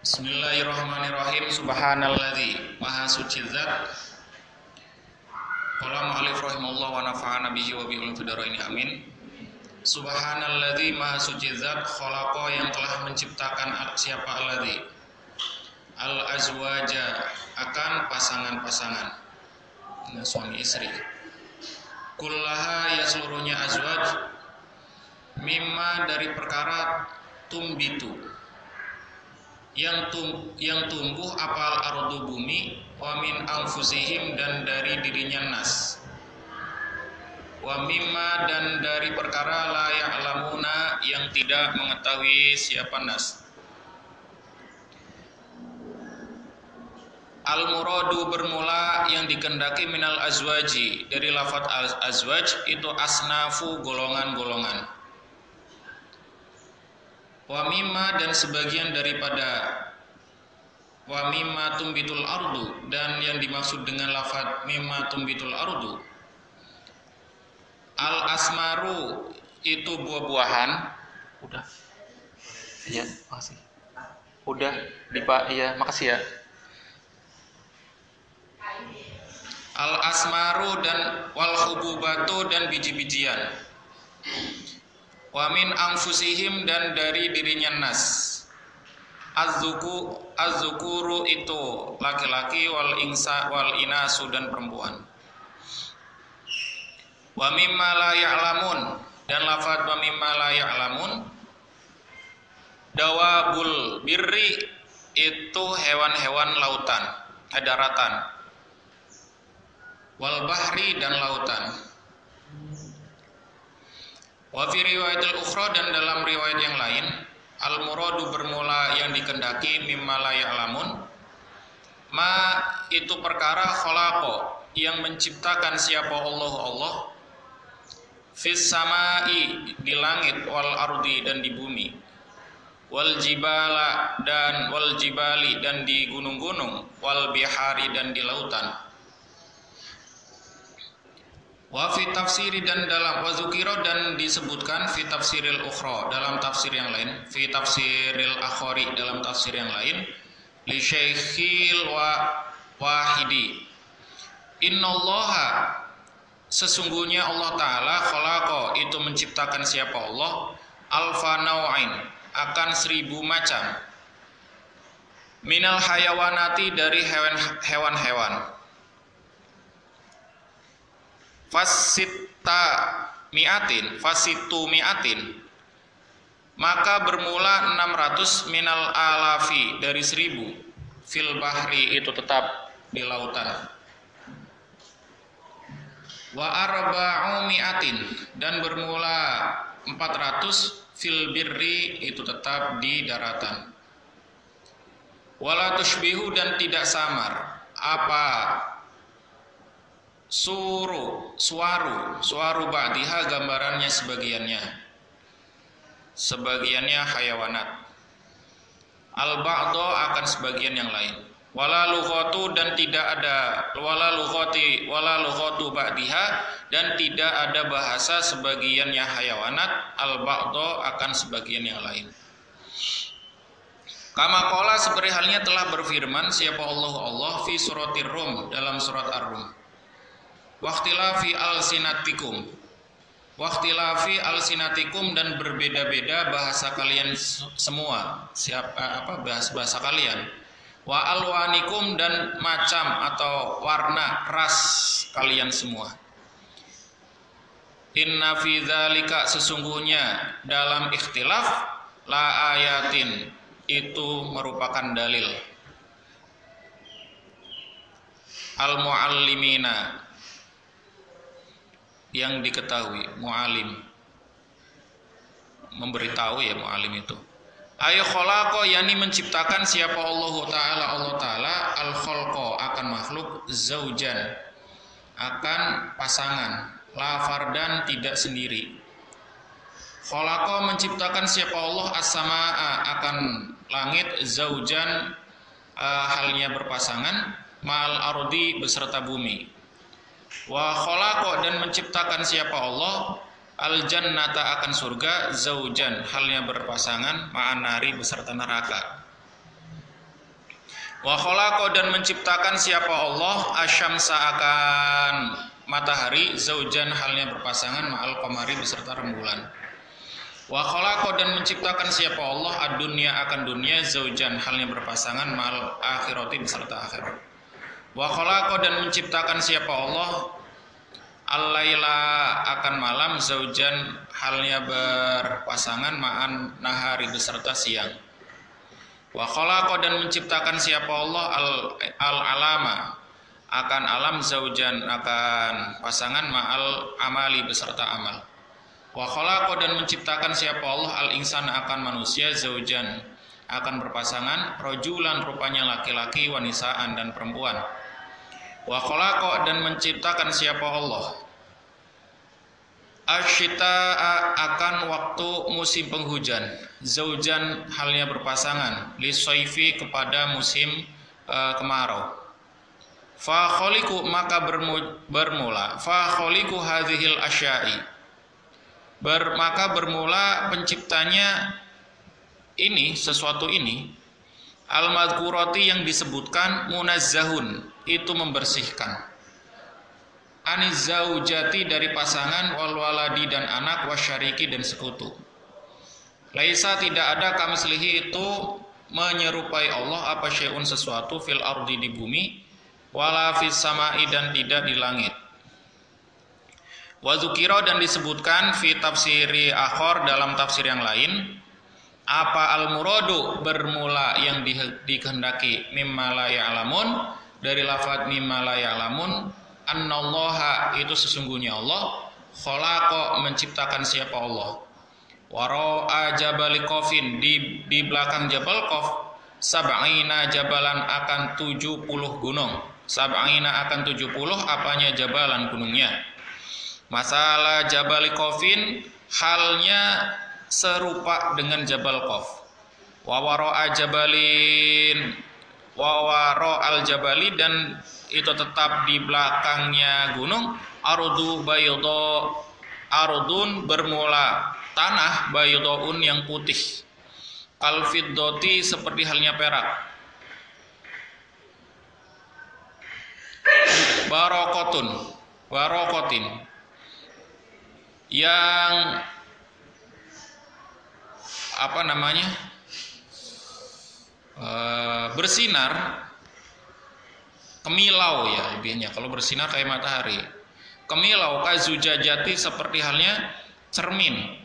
Bismillahirrahmanirrahim. Subhanalladzi maha suci zat. Qala mu'allif rahimahullah wa nafa'ana bihi wa bi ulum fidaraini amin. Subhanalladzi maha suci zat khalaqa yang telah menciptakan siapa alladzi al-azwaja akan pasangan-pasangan, suami istri. Kullaha ya seluruhnya azwaj mimma dari perkara tumbitu yang tumbuh apal ardu bumi, wa min anfusihim dan dari dirinya nas, wa mimma dan dari perkara la ya'lamuna yang tidak mengetahui siapa nas. Al muradu bermula yang dikendaki minal azwaji dari lafaz azwaj itu asnafu golongan-golongan. Wa mimma dan sebagian daripada wa mimma tumbitul ardu, dan yang dimaksud dengan lafaz mimma tumbitul ardu al asmaru itu buah-buahan. Udah ya, makasih. Udah Dipak, ya makasih ya. Al asmaru dan wal hububatu dan biji-bijian. Wa min anfusihim dan dari dirinya nas. Az-zukuru itu laki-laki, wal inasu dan perempuan. Wa mimma la ya'lamun dan lafaz wa mimma la ya'lamun dawabul birri itu hewan-hewan lautan, daratan. Wal bahri dan lautan. Wa fi riwayatil ukhra dan dalam riwayat yang lain al muradu bermula yang dikendaki mimma la ya'lamun ma itu perkara khalaqa yang menciptakan siapa Allah fis samai di langit, wal ardi dan di bumi, wal jibala dan wal jibali dan di gunung-gunung, wal bihari dan di lautan. Wa fi tafsiri dan dalam wa zukira dan disebutkan fi tafsiril ukhra dalam tafsir yang lain, fi tafsiril akhari dalam tafsir yang lain, li syaikhil wahidi innallaha sesungguhnya Allah Ta'ala khalaqa itu menciptakan siapa Allah alfa nau'ain akan 1000 macam minal hayawanati dari hewan-hewan fasitu mi'atin maka bermula 600 minal alafi dari 1000 fil bahri itu tetap di lautan, wa arba'u mi'atin dan bermula 400 fil birri itu tetap di daratan, wala tushbihu dan tidak samar apa suaru ba'diha gambarannya sebagiannya hayawanat, al ba'do akan sebagian yang lain, wala lughatu dan tidak ada wala lughatu ba'diha dan tidak ada bahasa sebagiannya hayawanat, al ba'do akan sebagian yang lain. Kama qala seperti halnya telah berfirman siapa Allah fi suratir Rum dalam surat Ar-Rum. Waqtilafi alsinatikum dan berbeda-beda bahasa kalian semua, bahasa kalian, wa alwanikum dan macam atau warna ras kalian semua. Inna fi dzalika sesungguhnya dalam ikhtilaf la ayatin itu merupakan dalil al muallimina yang diketahui, mu'alim memberitahu ya, mu'alim itu ayo khalaqa yani menciptakan siapa Allah Ta'ala al khalqa akan makhluk, zaujan akan pasangan, la fardan tidak sendiri. Khalaqa menciptakan siapa Allah as-samaa akan langit, zaujan halnya berpasangan, ma'al ardi beserta bumi. Wa khalaqa dan menciptakan siapa Allah al jannata akan surga, zaujan halnya berpasangan, ma'an nari beserta neraka. Wa khalaqa dan menciptakan siapa Allah asyamsa akan matahari zaujan halnya berpasangan ma'al qamari beserta rembulan. Wa khalaqa dan menciptakan siapa Allah ad-dunya akan dunia zaujan halnya berpasangan ma'al akhirati beserta akhirat. Wa khalaqa dan menciptakan siapa Allah al-laila akan malam zaujan halnya berpasangan ma'an nahari beserta siang. Wa khalaqa dan menciptakan siapa Allah al-alama akan alam zaujan akan pasangan ma'al amali beserta amal. Wa khalaqa dan menciptakan siapa Allah al-insan akan manusia zaujan akan berpasangan rajulan rupanya laki-laki wanisaan dan perempuan. Wa khalaqa dan menciptakan siapa Allah asyita akan waktu musim penghujan zaujan halnya berpasangan lisaifi kepada musim kemarau. Fa khaliqu maka bermula fa khaliqu hadhil asya'i maka bermula penciptanya ini sesuatu ini al-madhkurati yang disebutkan munazzahun itu membersihkan aniz zaujati dari pasangan wal waladi dan anak wasyariki dan sekutu. Laisa tidak ada kamislihi itu menyerupai Allah apa syai'un sesuatu fil ardi di bumi wala fis sama'i dan tidak di langit. Wa dzukira dan disebutkan fi tafsiri akhar dalam tafsir yang lain apa al-muradu bermula yang dikehendaki mimma la ya'lamun dari lafaz mimma la ya'lamun annallaha itu sesungguhnya Allah khalaqa menciptakan siapa Allah wara'a jabali qafin di belakang Jabal Qaf sab'ina jabalan akan 70 gunung sab'ina akan 70 apanya jabalan gunungnya masalah Jabal Qafin halnya serupa dengan Jabal Qaf wa wara'a jabalin wa wara'al jabali dan itu tetap di belakangnya gunung ardu bayda ardun bermula tanah baydaun yang putih kal fiddati seperti halnya perak barokotin yang apa namanya bersinar kemilau ya lebihnya kalau bersinar kayak matahari kemilau kazujajati seperti halnya cermin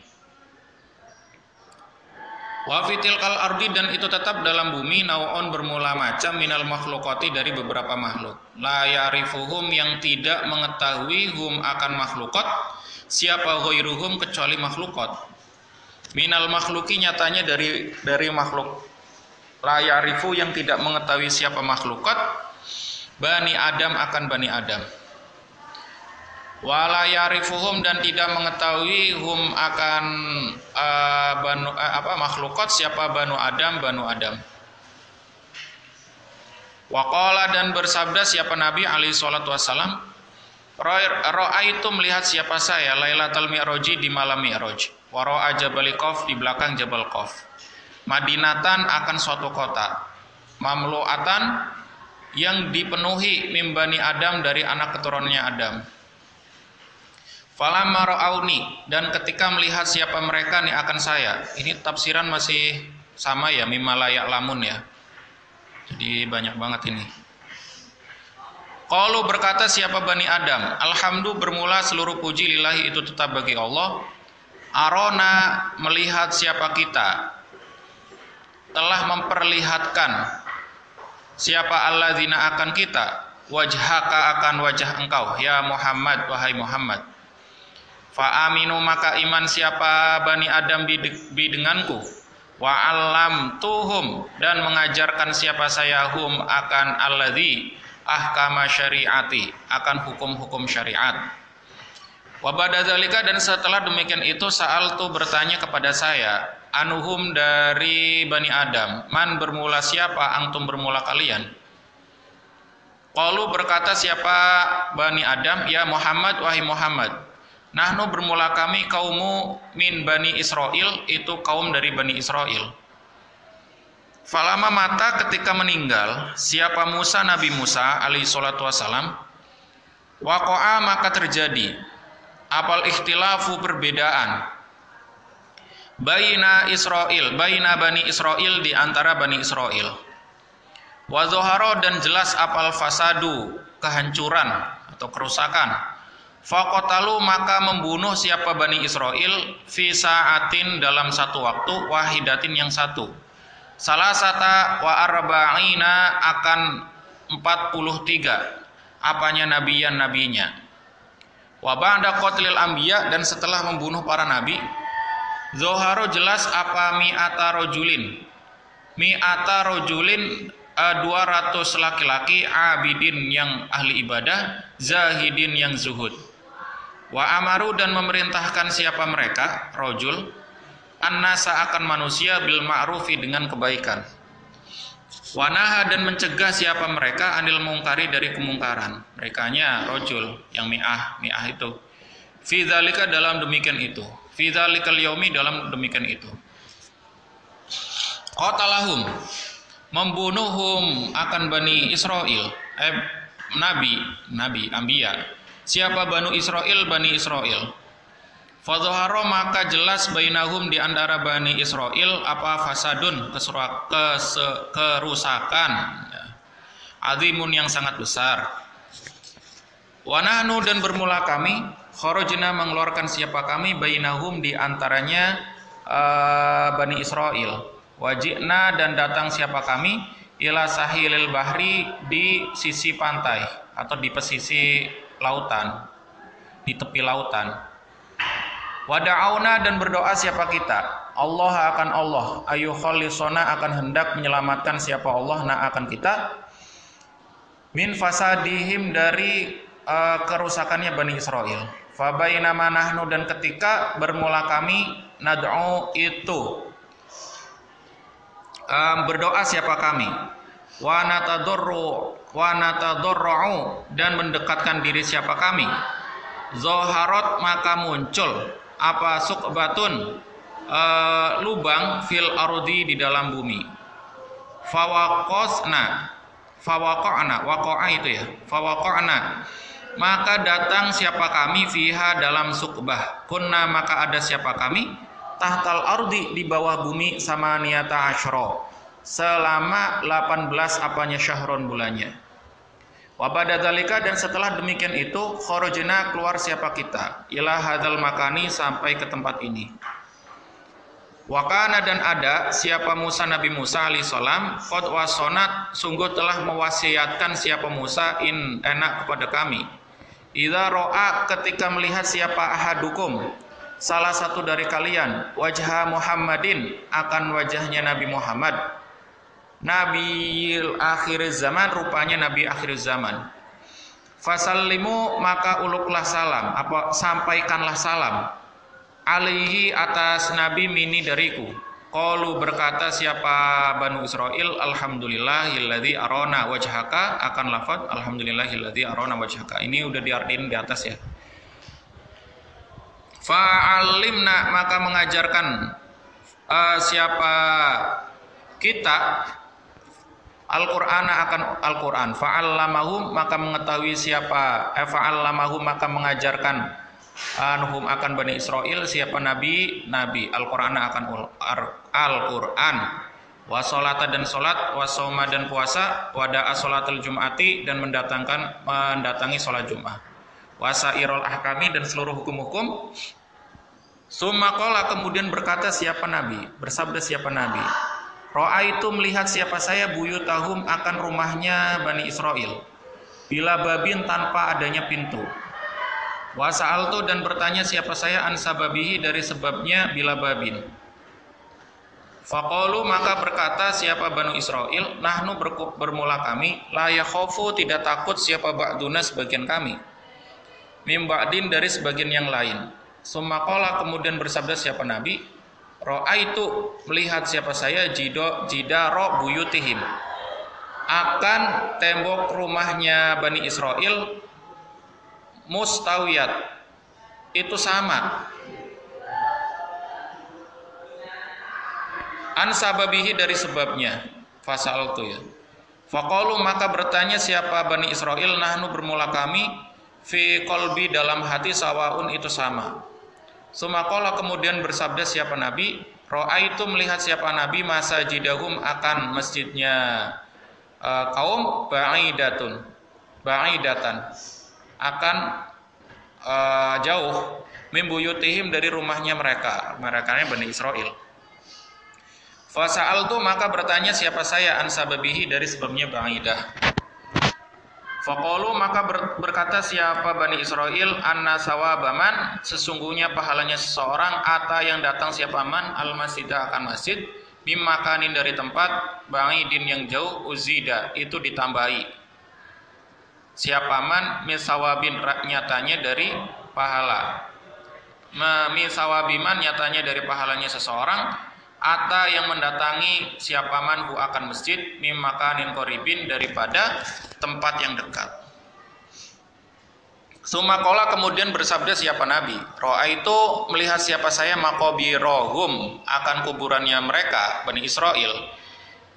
wa fitil kal ardi dan itu tetap dalam bumi nau'on bermula macam minal makhlukati dari beberapa makhluk la ya'rifuhum yang tidak mengetahui hum akan makhlukat siapa ghairuhum kecuali makhlukat minal makhluki nyatanya dari makhluk la ya'rifu yang tidak mengetahui siapa makhlukat Bani Adam akan Bani Adam wala ya'rifuhum dan tidak mengetahui hum akan makhlukat siapa Banu Adam waqala dan bersabda siapa Nabi alaihi salatu wasalam ra'aitu melihat siapa saya Lailatul Mi'raji di malam Mi'raj wa ra'a Jabal Qaf di belakang Jabal Qaf Madinatan akan suatu kota mamlu'atan yang dipenuhi mimbani Adam dari anak keturunannya Adam. Falamma ra'auni dan ketika melihat siapa mereka nih akan saya. Ini tafsiran masih sama ya mimma la ya'lamun ya. Jadi banyak banget ini. Qalu berkata siapa Bani Adam, alhamdulillah bermula seluruh puji lillahi itu tetap bagi Allah. Arona melihat siapa kita telah memperlihatkan siapa alladzina akan kita wajhaka akan wajah engkau ya Muhammad wahai Muhammad fa aminu maka iman siapa Bani Adam denganku wa alam tuhum dan mengajarkan siapa saya hum akan alladzi ahkama syariati akan hukum-hukum syariat wa ba'da dzalika dan setelah demikian itu sa'altu bertanya kepada saya anuhum dari Bani Adam man bermula siapa antum bermula kalian qalu berkata siapa Bani Adam ya Muhammad wahai Muhammad nahnu bermula kami kaumu min Bani Israel itu kaum dari Bani Israel Falama mata ketika meninggal siapa Musa, Nabi Musa alaihi salatu wassalam, waqa'a maka terjadi apal ikhtilafu perbedaan baina Bani Israil di antara Bani Israil, wa zahara dan jelas apal fasadu kehancuran atau kerusakan, faqatalu maka membunuh siapa Bani Israil fi sa'atin dalam satu waktu, wahidatin yang satu, salasata wa arba'ina akan 43 apanya nabiyan-nabinya, wa ba'da qatlil anbiya dan setelah membunuh para nabi, zoharo jelas apa mi'ata rojulin 200 laki-laki, abidin yang ahli ibadah, zahidin yang zuhud, wa amaru dan memerintahkan siapa mereka rojul, annasa akan manusia bil ma'rufi dengan kebaikan, wanaha dan mencegah siapa mereka anil mungkari dari kemungkaran, merekanya rojul yang mi'ah itu, fi dzalika dalam demikian itu, fi dzalikal yaumi dalam demikian itu, qatalahum membunuhum akan Bani Israil, nabi anbiya siapa Bani Israil, fadhahara maka jelas bainahum di antara Bani Israil apa fasadun kerusakan azimun yang sangat besar, wa nahnu dan bermula kami kharajna mengeluarkan siapa kami bainahum di antaranya Bani Israil, wajibna dan datang siapa kami ila sahilil bahri di sisi pantai atau di pesisi lautan, di tepi lautan, wada'auna dan berdoa siapa kita Allah akan Allah, ayu khalisona akan hendak menyelamatkan siapa Allah na akan kita, min fasadihim dari kerusakannya Bani Israil, fabainama nahnu dan ketika bermula kami nad'u itu berdoa siapa kami, wa natadorra'u dan mendekatkan diri siapa kami, zoharot maka muncul apa suqbatun lubang fil ardi di dalam bumi, fawaqa'na maka datang siapa kami fiha dalam suqbah, kunna maka ada siapa kami tahtal ardi di bawah bumi sama niyata asyra selama 18 apanya syahron bulannya, wa ba'da dzalika dan setelah demikian itu kharajna keluar siapa kita ila hadzal makani sampai ke tempat ini, wa kana dan ada siapa Musa Nabi Musa alaihi salam qad wasonat sungguh telah mewasiatkan siapa Musa enak kepada kami, idza ra'a ketika melihat siapa ahadukum salah satu dari kalian wajah Muhammadin akan wajahnya Nabi Muhammad, Nabiil akhir zaman rupanya Nabi akhir zaman, fasallimu maka uluklah salam sampaikanlah salam alaihi atas Nabi mini dariku, qalu berkata siapa Banu Israil alhamdulillahilladzi arona wajhaka akan lafaz alhamdulillahilladzi arona wajhaka ini udah diartiin di atas ya. Fa'alimna maka mengajarkan siapa kita Al-Qur'an akan Al-Qur'an, fa'allamahum maka mengetahui siapa fa'allamahum maka mengajarkan anhum akan Bani Israil siapa nabi Al-Qur'an akan Al-Qur'an, wa sholata dan salat, wa shauma dan puasa, wa da'a sholatul jum'ati dan mendatangi salat Jumat, wasairul ahkami dan seluruh hukum-hukum. Summa qala kemudian bersabda siapa Nabi, ra'aitu melihat siapa saya buyutahum akan rumahnya Bani Israil, bila babin tanpa adanya pintu, wasa'altu dan bertanya siapa saya an sababihi dari sebabnya bila babin, faqalu maka berkata siapa Bani Israil nahnu bermula kami la yakhafu tidak takut siapa ba'duna sebagian kami mim ba'din dari sebagian yang lain. Summa qala kemudian bersabda siapa Nabi, ra'aitu melihat siapa saya jidaro buyutihim akan tembok rumahnya Bani Israil mustawiyat itu sama an sababihi dari sebabnya, Fasa'altu ya. Faqalu maka bertanya siapa Bani Israil, nahnu bermula kami, fi qalbi dalam hati sawaun itu sama. Sumaqala kemudian bersabda siapa Nabi, ra'aitu melihat siapa Nabi masajidahum akan masjidnya kaum ba'idatan akan jauh mimbuyutihim dari rumahnya mereka Bani Israil. Fasa'altu maka bertanya siapa saya an sababihi dari sebabnya ba'idah. Faqalu maka berkata siapa Bani Israil, anna sawabaman sesungguhnya pahalanya seseorang ata yang datang siapa man al masjidah akan masjid mimakanin dari tempat ba'idin yang jauh uzida itu ditambahi. Siapa man misawabin nyatanya dari pahala. Misawabiman nyatanya dari pahalanya seseorang ata yang mendatangi siapa manhu akan masjid mimakanin koribin daripada tempat yang dekat. Sumaqala kemudian bersabda siapa Nabi, ra'aitu melihat siapa saya maqabirohum akan kuburannya mereka Bani Israil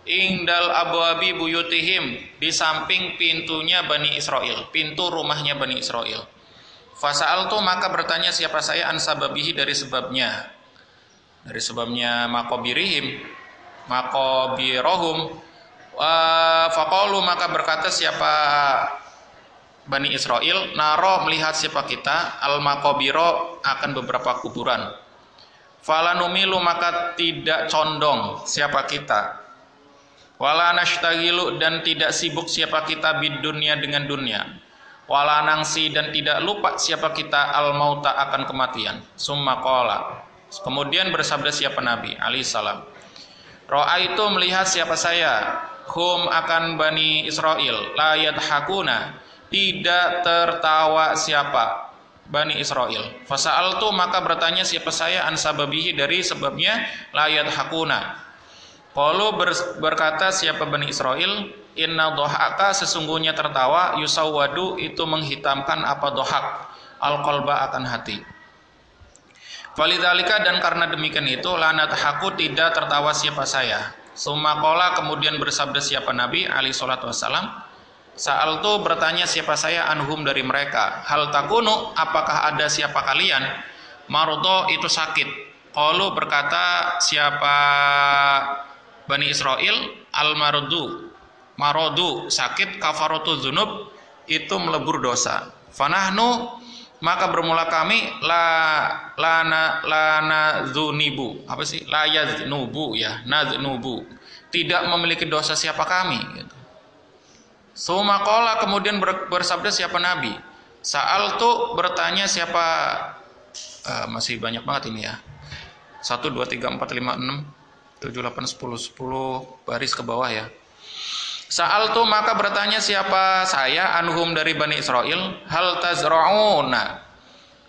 ingdal abwabi buyutihim di samping pintunya Bani Israil, pintu rumahnya Bani Israil. Fasa'altu maka bertanya siapa saya an sababihi dari sebabnya maqabirohum. Faqalu maka berkata siapa Bani Israil, naro melihat siapa kita al maqabiro akan beberapa kuburan. Falanumilu maka tidak condong siapa kita, wala nashtagilu dan tidak sibuk siapa kita bid dunia dengan dunia, wala nangsi dan tidak lupa siapa kita al mauta akan kematian. Summa qala kemudian bersabda siapa Nabi alaihi salam, ra'aitu melihat siapa saya hum akan Bani Israil la yadhakuna tidak tertawa siapa Bani Israil. Fasa'altu maka bertanya siapa saya an sababihi dari sebabnya la yadhakuna. Qalu berkata siapa Bani Israil, inna dhahaka sesungguhnya tertawa yusawwadu itu menghitamkan apa dhahak al qalba akan hati. Walidzalika dan karena demikian itu lanat haku tidak tertawa siapa saya. Sumaqala kemudian bersabda siapa Nabi alaihi salatu wassalam, sa'altu bertanya siapa saya anhum dari mereka, hal takunu apakah ada siapa kalian marudho itu sakit. Qalu berkata siapa Bani Israil al marodu sakit kafaratu dzunub itu melebur dosa. Fanahnu maka bermula kami nazunibu apa sih la yaznubu ya naznubu tidak memiliki dosa siapa kami gitu. Sumaqala kemudian bersabda siapa Nabi, sa'altu bertanya siapa masih banyak banget ini ya, 1 2 3 4 5 6 7 8 10 baris ke bawah ya. Sa'altu maka bertanya siapa saya anhum dari Bani Israil, hal tazra'una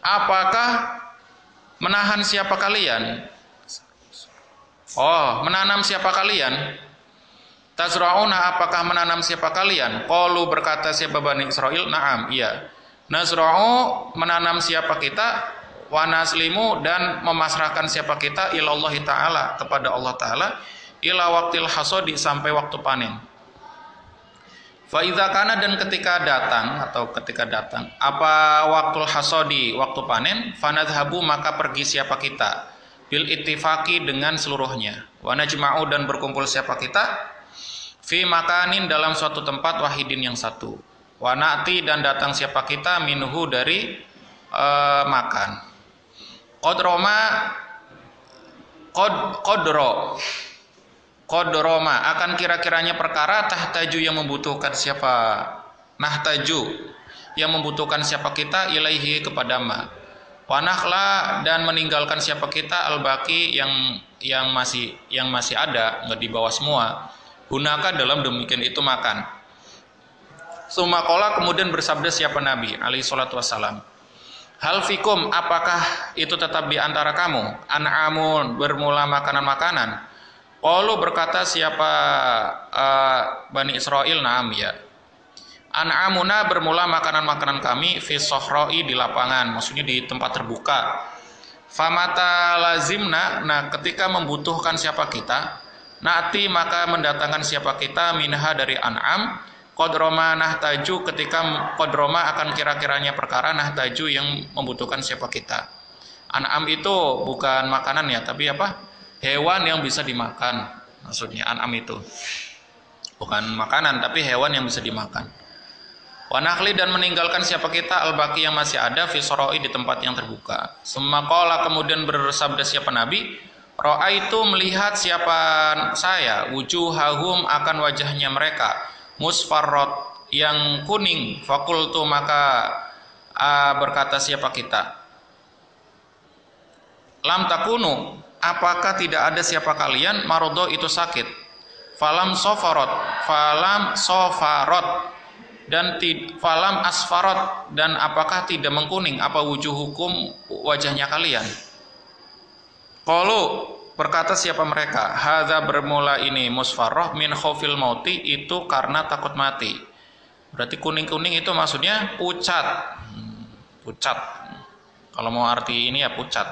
apakah menahan siapa kalian? Oh, menanam siapa kalian? Tazra'una apakah menanam siapa kalian? Qalu berkata siapa Bani Israil, na'am iya. Nazra'u menanam siapa kita, wa naslimu dan memasrahkan siapa kita ilallahi ta'ala kepada Allah Ta'ala ila waqtil hasadi sampai waktu panen. Fa idza kana dan ketika datang apa waktul hasadi waktu panen, fanadhabu maka pergi siapa kita bil ittifaqi dengan seluruhnya, wa najma'u dan berkumpul siapa kita fi makanin dalam suatu tempat wahidin yang satu, wa na'ti dan datang siapa kita minhu dari makan. Qodroma akan kira-kiranya perkara tahtaju yang membutuhkan siapa nahtaju yang membutuhkan siapa kita ilaihi kepada ma wanahla dan meninggalkan siapa kita albaki yang masih ada nggak dibawa semua gunakan dalam demikian itu makan. Sumaqala kemudian bersabda siapa Nabi alaihi salatu wassalam, hal fikum apakah itu tetap di antara kamu an'amun bermula makanan-makanan. Qalu berkata siapa Bani Israil, na'am ya. An'amuna bermula makanan-makanan kami fi sohroi di lapangan, maksudnya di tempat terbuka. Famata lazimna, nah ketika membutuhkan siapa kita, Na'ti maka mendatangkan siapa kita minha dari An'am qadroma nahtaju ketika qadroma akan kira-kiranya perkara nahtaju yang membutuhkan siapa kita. An'am itu bukan makanan ya, tapi apa? Hewan yang bisa dimakan. Maksudnya An'am itu bukan makanan tapi hewan yang bisa dimakan. Wa nakhli dan meninggalkan siapa kita al-baqi yang masih ada fi soroi di tempat yang terbuka. Sumaqala kemudian bersabda siapa Nabi, Ra'aitu melihat siapa saya wujuhahum akan wajahnya mereka musfarrat yang kuning. Fakultu maka berkata siapa kita, lam takunu apakah tidak ada siapa kalian marodo itu sakit. Falam sofarot dan falam asfarot dan apakah tidak mengkuning apa wujuhukum wajahnya kalian. Qalu berkata siapa mereka, hadza bermula ini musfarrah min khaufil mauti itu karena takut mati. Berarti kuning-kuning itu maksudnya pucat. Pucat. Kalau mau arti ini ya pucat.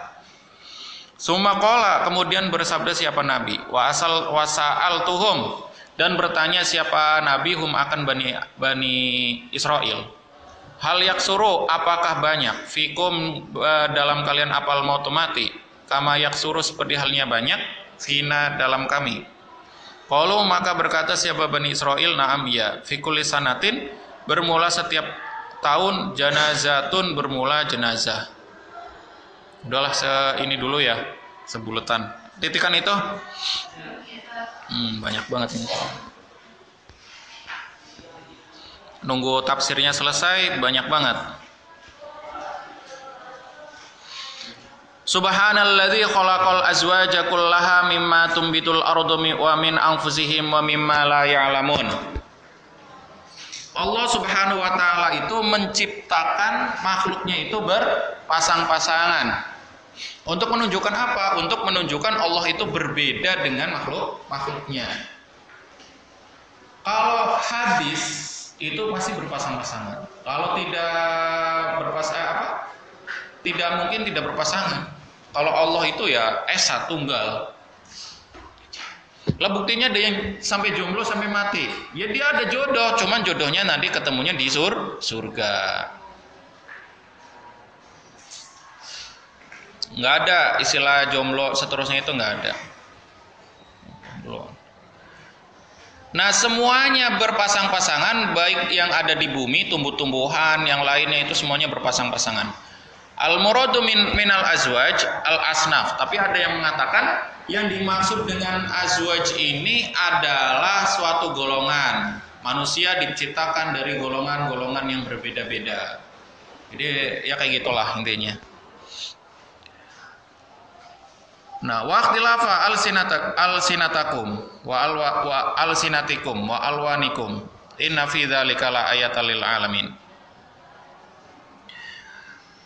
Summa qala kemudian bersabda siapa Nabi, wa sa'al tuhum dan bertanya siapa Nabi hum akan bani Israel. Hal yaksuru apakah banyak fikum dalam kalian apal mautu mati. Kama yaksuru seperti halnya banyak fina dalam kami. Qalu maka berkata siapa Bani Israel, na'am ya, fi kulli sanatin bermula setiap tahun janazatun bermula jenazah. Udahlah ini dulu ya, sebuletan. Titikan itu? Banyak banget ini. Nunggu tafsirnya selesai banyak banget. Subhanalladzi khalaqal azwaja kullaha mimma tumbitul ardu wa min anfusihim wa mimma la ya'lamun. Allah Subhanahu wa taala itu menciptakan makhluknya itu berpasang-pasangan. Untuk menunjukkan apa? Untuk menunjukkan Allah itu berbeda dengan makhluknya. Kalau hadis itu pasti berpasang-pasangan. Kalau tidak tidak mungkin tidak berpasangan. Kalau Allah itu ya esa tunggal. Lah buktinya ada yang sampai jomblo sampai mati. Ya dia ada jodoh, cuman jodohnya nanti ketemunya di surga. Nggak ada istilah jomblo seterusnya itu nggak ada. Nah semuanya berpasang-pasangan, baik yang ada di bumi, tumbuh-tumbuhan, yang lainnya itu semuanya berpasang-pasangan. Al-muradu minal azwaj al-asnaf. Tapi ada yang mengatakan yang dimaksud dengan azwaj ini adalah suatu golongan. Manusia diciptakan dari golongan-golongan yang berbeda-beda. Jadi ya kayak gitulah intinya. Nah, wa ikhtilafa alsinatakum wa alsinatikum wa alwanikum inna fi dzalika la ayatal lil alamin.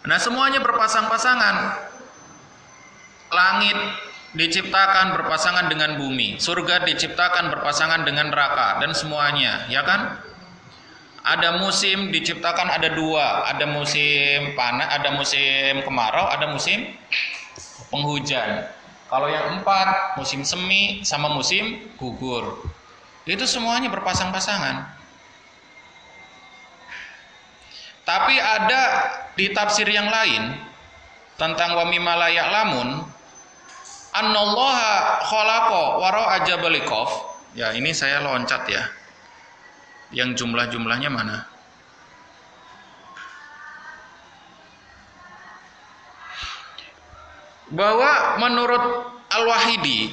Nah, semuanya berpasang-pasangan. Langit diciptakan berpasangan dengan bumi, surga diciptakan berpasangan dengan neraka dan semuanya, ya kan? Ada musim diciptakan ada dua, ada musim panas, ada musim kemarau, ada musim penghujan. Kalau yang empat, musim semi sama musim gugur. Itu semuanya berpasang-pasangan. Tapi ada di tafsir yang lain tentang wa mimma la ya'lamun annallaha khalaqa wara'a jabali qaf. Ya, ini saya loncat ya. Yang jumlah-jumlahnya mana? Bahwa menurut Al-Wahidi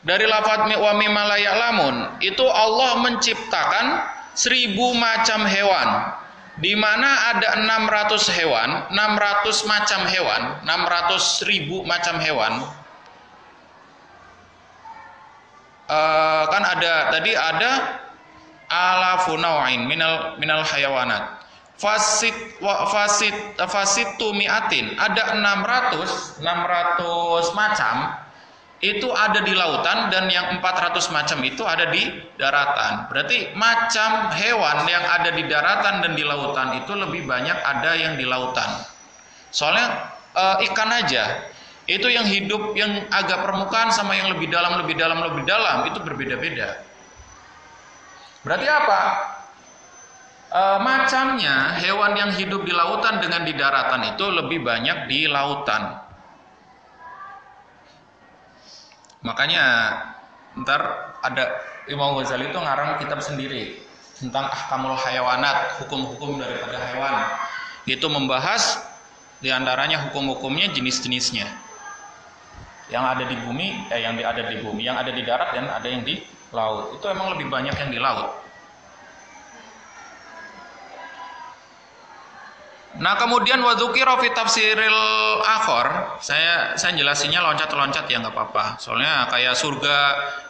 dari lafaz wa mimma la ya'lamun itu Allah menciptakan 1000 macam hewan, di mana ada 600 hewan, 600 macam hewan, 600.000 macam hewan. Kan ada tadi ada alafu naw'in minal hayawanat. Fasitu mi'atin, ada 600 macam itu ada di lautan dan yang 400 macam itu ada di daratan. Berarti macam hewan yang ada di daratan dan di lautan itu lebih banyak ada yang di lautan. Soalnya ikan aja Itu yang hidup yang agak permukaan sama yang lebih dalam itu berbeda-beda. Berarti apa? Macamnya hewan yang hidup di lautan dengan di daratan itu lebih banyak di lautan. Makanya ntar ada Imam Ghazali itu ngarang kitab sendiri tentang ahkamul hayawanat, hukum-hukum daripada hewan. Itu membahas diantaranya hukum-hukumnya, jenis-jenisnya. Yang ada di bumi, yang ada di darat dan ada yang di laut. Itu emang lebih banyak yang di laut. Nah, kemudian wadzukira fi tafsiril akhor, saya jelasinnya loncat-loncat ya nggak apa-apa. Soalnya kayak surga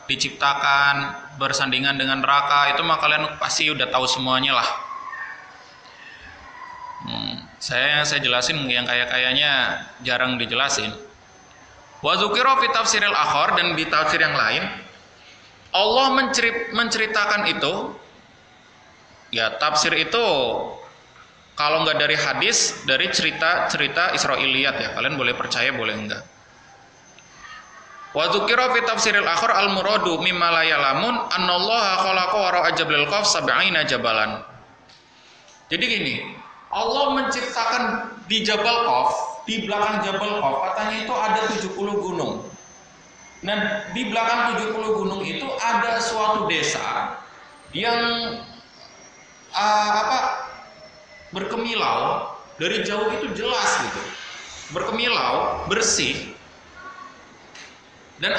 diciptakan bersandingan dengan neraka, itu mah kalian pasti udah tahu semuanya lah. Saya jelasin yang kayaknya jarang dijelasin. Wa dzukira fi tafsiril akhar, dan di tafsir yang lain Allah menceritakan itu, ya tafsir itu kalau nggak dari hadis, dari cerita Israiliyat ya, kalian boleh percaya boleh enggak. Wa dzukira fi tafsiril akhar al muradu mimma la ya'lamun annallaha khalaqa wara jabalil qaf sab'ina jabalan. Jadi gini, Allah menciptakan di Jabal Qaf, di belakang Jabal Qaf katanya itu ada 70 gunung. Nah, di belakang 70 gunung itu ada suatu desa yang berkemilau, dari jauh itu jelas gitu. Berkemilau, bersih. Dan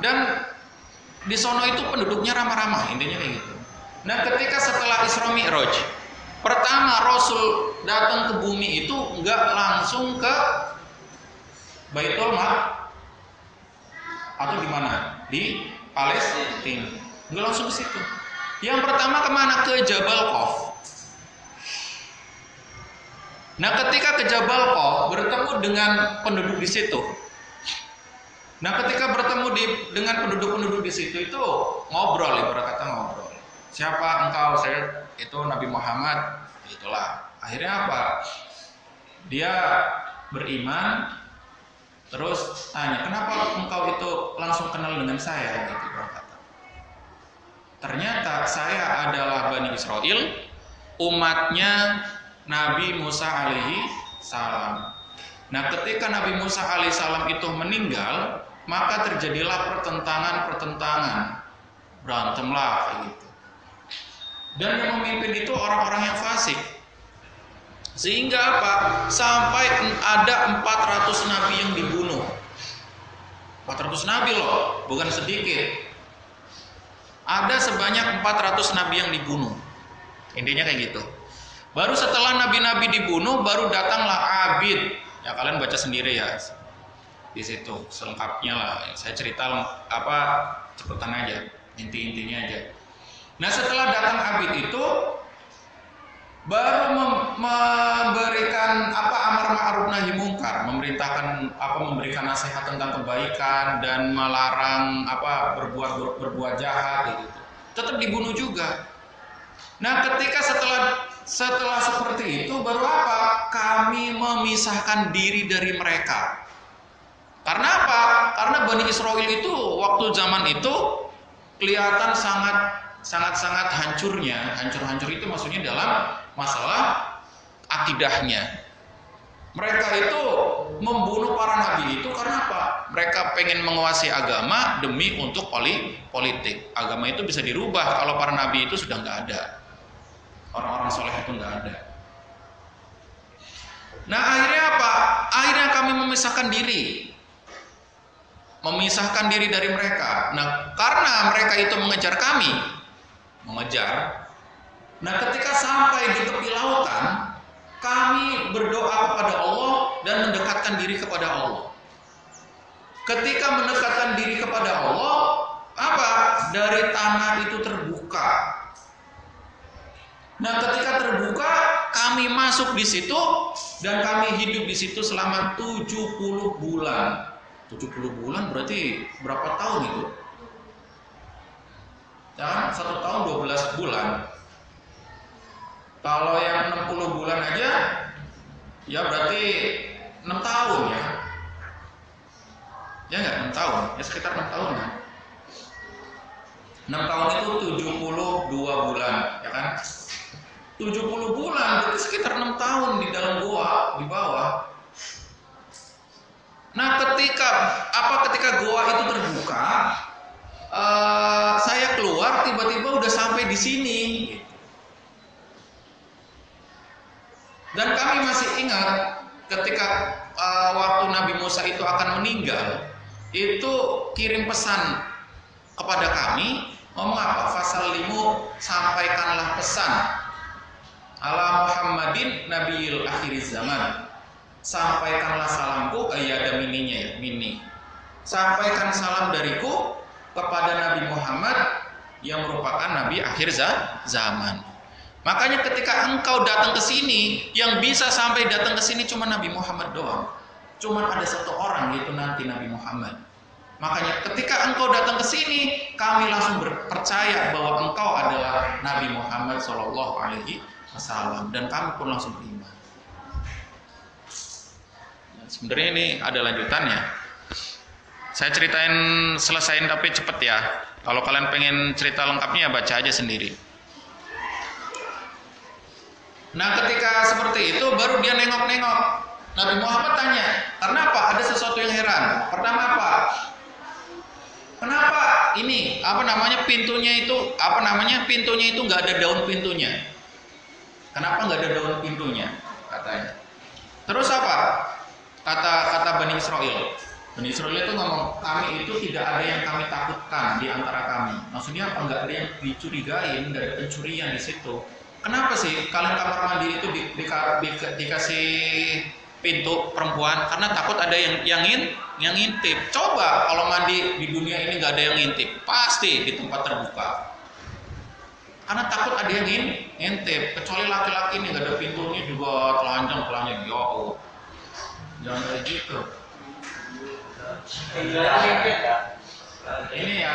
Dan di sono itu penduduknya ramah-ramah, intinya kayak gitu. Nah, ketika setelah Isra Mi'raj, pertama Rasul datang ke bumi itu nggak langsung ke Baitul Maqdis atau di mana? Di Palestina. Nggak langsung ke situ. Yang pertama kemana? Ke Jabal Qaf. Nah, ketika ke Jabal Qaf bertemu dengan penduduk di situ. Nah, ketika bertemu dengan penduduk-penduduk di situ itu ngobrol, ibarat kata ngobrol. Siapa engkau? Saya itu Nabi Muhammad. Itulah. Akhirnya apa? Dia beriman, terus tanya, kenapa engkau itu langsung kenal dengan saya? Gitu berkata. Ternyata saya adalah Bani Israel, umatnya Nabi Musa alaihi salam. Nah, ketika Nabi Musa alaihi salam itu meninggal, maka terjadilah pertentangan, berantemlah kayak gitu. Dan yang memimpin itu orang-orang yang fasik. Sehingga apa? Sampai ada 400 nabi yang dibunuh. 400 nabi loh, bukan sedikit. Ada sebanyak 400 nabi yang dibunuh. Intinya kayak gitu. Baru setelah nabi-nabi dibunuh, baru datanglah Abid. Ya kalian baca sendiri ya. Di situ selengkapnya lah. Saya cerita cepetan aja, inti-intinya aja. Nah, setelah datang Abid itu baru memberikan amar ma'ruf nahi mungkar, memberikan nasihat tentang kebaikan dan melarang berbuat jahat gitu. Tetap dibunuh juga. Nah, ketika setelah seperti itu baru kami memisahkan diri dari mereka. Karena apa? Karena Bani Israel itu waktu zaman itu kelihatan sangat hancurnya. Hancur itu maksudnya dalam masalah akidahnya. Mereka itu membunuh para nabi itu karena apa? Mereka pengen menguasai agama demi untuk politik. Agama itu bisa dirubah kalau para nabi itu sudah nggak ada. Orang-orang soleh itu nggak ada. Nah, akhirnya apa? Akhirnya kami memisahkan diri dari mereka. Nah, karena mereka itu mengejar kami. Nah, ketika sampai di tepi lautan, kami berdoa kepada Allah dan mendekatkan diri kepada Allah. Ketika mendekatkan diri kepada Allah, dari tanah itu terbuka. Nah, ketika terbuka, kami masuk di situ dan kami hidup di situ selama 70 bulan. 70 bulan berarti berapa tahun itu? Dan 1 tahun 12 bulan. Kalau yang 60 bulan aja, ya berarti 6 tahun ya. Ya nggak, 6 tahun, ya sekitar 6 tahun kan. 6 tahun itu 72 bulan, ya kan? 70 bulan, berarti sekitar 6 tahun di dalam gua, di bawah. Nah, ketika gua itu terbuka, saya keluar, tiba-tiba udah sampai di sini. Dan kami masih ingat ketika waktu Nabi Musa itu akan meninggal, itu kirim pesan kepada kami, ngomong apa? Fasallimu, sampaikanlah pesan ala Muhammadin nabiyil akhiriz zaman. Sampaikanlah salamku, ada mininya ya, mini. Sampaikan salam dariku kepada Nabi Muhammad yang merupakan nabi akhir zaman. Makanya ketika engkau datang ke sini, yang bisa sampai datang ke sini cuma Nabi Muhammad doang. Cuma ada satu orang, yaitu nanti Nabi Muhammad. Makanya ketika engkau datang ke sini, kami langsung percaya bahwa engkau adalah Nabi Muhammad SAW, dan kami pun langsung beriman. Sebenarnya ini ada lanjutannya. Saya ceritain selesain tapi cepet ya. Kalau kalian pengen cerita lengkapnya, baca aja sendiri. Nah, ketika seperti itu baru dia nengok-nengok. Nabi Muhammad tanya, "Kenapa? Ada sesuatu yang heran." Pertama apa? Kenapa ini pintunya itu nggak ada daun pintunya? Kenapa nggak ada daun pintunya? Katanya. Terus apa? Kata Bani Israel. Bani Israel itu ngomong, kami itu tidak ada yang kami takutkan di antara kami. Maksudnya apa? Nggak ada yang dicurigain, nggak ada pencurian di situ. Kenapa sih kalian kamar mandi itu dikasih pintu perempuan? Karena takut ada yang ngintip. Coba kalau mandi di dunia ini nggak ada yang ngintip, pasti di tempat terbuka. Karena takut ada yang ngintip. Kecuali laki-laki ini nggak ada pintunya juga telanjang. Ya Allah, jangan kayak gitu. Ini ya,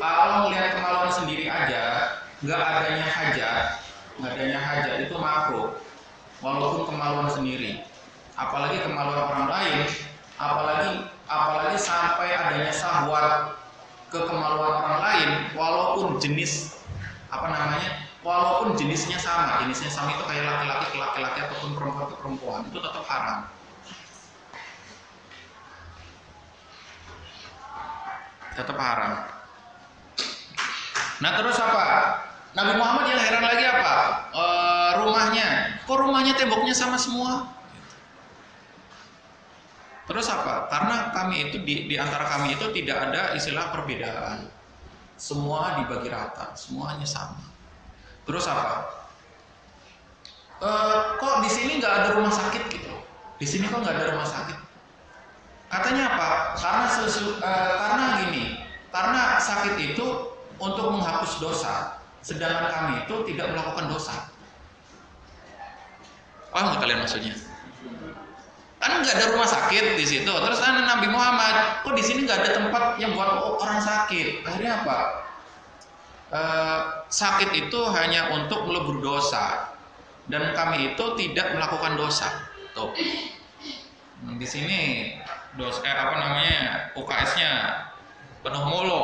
kalau melihat kemaluan sendiri aja, nggak adanya hajat itu makruh, walaupun kemaluan sendiri. Apalagi kemaluan orang lain, apalagi sampai adanya syahwat ke kemaluan orang lain, walaupun walaupun jenisnya sama itu kayak laki-laki ke laki-laki ataupun perempuan ke perempuan, itu tetap haram. Tetap haram. Nah, terus apa? Nabi Muhammad yang heran lagi apa? Rumahnya. Kok rumahnya temboknya sama semua? Terus apa? Karena kami itu di antara kami itu tidak ada istilah perbedaan. Semua dibagi rata, semuanya sama. Terus apa? Kok di sini nggak ada rumah sakit gitu? Di sini kok nggak ada rumah sakit? Katanya apa? Karena gini, karena sakit itu untuk menghapus dosa, sedangkan kami itu tidak melakukan dosa. Paham nggak kalian maksudnya? Kan nggak ada rumah sakit di situ. Terus Nabi Muhammad, kok di sini nggak ada tempat yang buat orang sakit? Akhirnya apa? Sakit itu hanya untuk melebur dosa, dan kami itu tidak melakukan dosa. Tuh, di sini UKS-nya penuh mulu.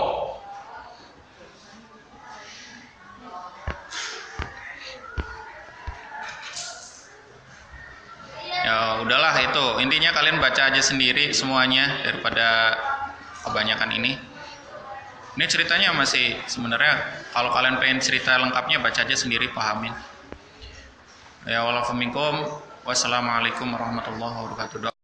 Ya udahlah, itu intinya kalian baca aja sendiri semuanya daripada kebanyakan ini. Ini ceritanya masih sebenarnya kalau kalian pengen cerita lengkapnya baca aja sendiri, pahamin. Ya walaupun minkum, wassalamualaikum warahmatullahi wabarakatuh.